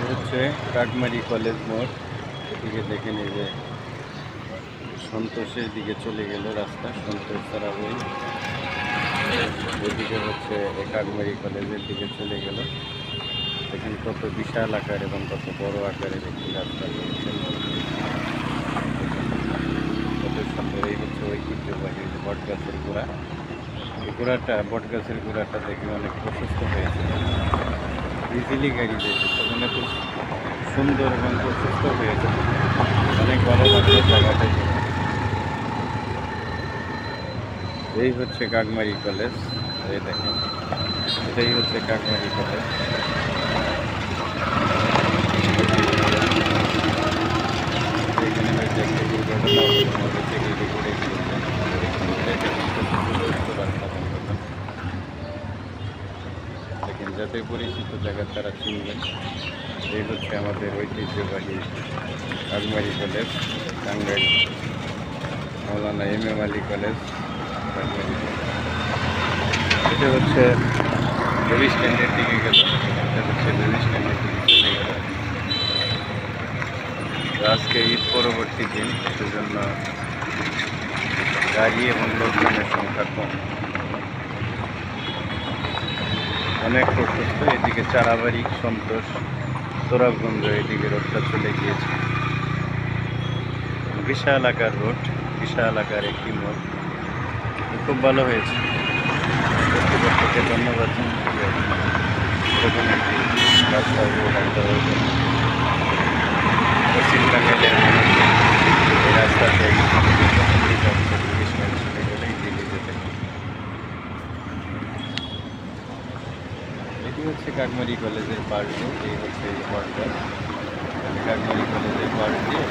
হচ্ছে কাকমারি কলেজ মোড়। এদিকে দেখেন এই যে সন্তোষের দিকে চলে গেল রাস্তা, সন্তোষ তারাবই। এদিকে হচ্ছে কাকমারি কলেজের দিকে চলে গেল। দেখেন কত বিশাল আকার এবং কত বড় আকারের একটি রাস্তা রয়েছে। কত সুন্দর। এই হচ্ছে ঐতিহ্যবাহী বটগাছের গোড়া। এই গোড়াটা, বটগাছের গোড়াটা দেখে অনেক প্রশস্ত হয়েছে, ইজিলি গাড়ি যেতে মানে খুব সুন্দর এবং প্রশস্ত হয়েছে, অনেক ভালো লাগছে জায়গাটা। এই হচ্ছে কাকমারি কলেজ। এই দেখেন, এটাই হচ্ছে কাকমারি কলেজ। এখানে হয়তো একটা দুর্ঘটনা হয়েছে, সেগুলি ঘুরে গিয়েছে। দেখেন, যাদের পরিচিত জায়গা তারা চিনবেন। এই হচ্ছে আমাদের ঐতিহ্যবাহী কাকমারি কলেজ, টাঙ্গাইল মৌলানা M Ali college Kakmari college. এটা হচ্ছে বেবি স্ট্যান্ডের দিকে গেল, এটা হচ্ছে বেবি স্ট্যান্ডের দিকে চলে গেল। আজকে ঈদ পরবর্তী দিন, সেজন্য গাড়ি এবং লোকজনের সংখ্যা কম, অনেক প্রশস্ত। এদিকে চারাবাড়ি, সন্তোষ, তোরাবগঞ্জ, এদিকে রোডটা চলে গিয়েছে। বিশাল আকার রোড, বিশাল আকার একটি মোড়, খুব ভালো হয়েছে। কর্তৃপক্ষকে ধন্যবাদ এরকম একটি রাস্তা হয়েছে। পশ্চিম টাঙ্গাইলের মানুষ এই রাস্তাতে চলে গেলেই দিল্লি যেতে। এটি হচ্ছে কাকমারি কলেজের পাশ দিয়ে, এই হচ্ছে এই বটগাছ। কাকমারি কলেজের পাশ দিয়ে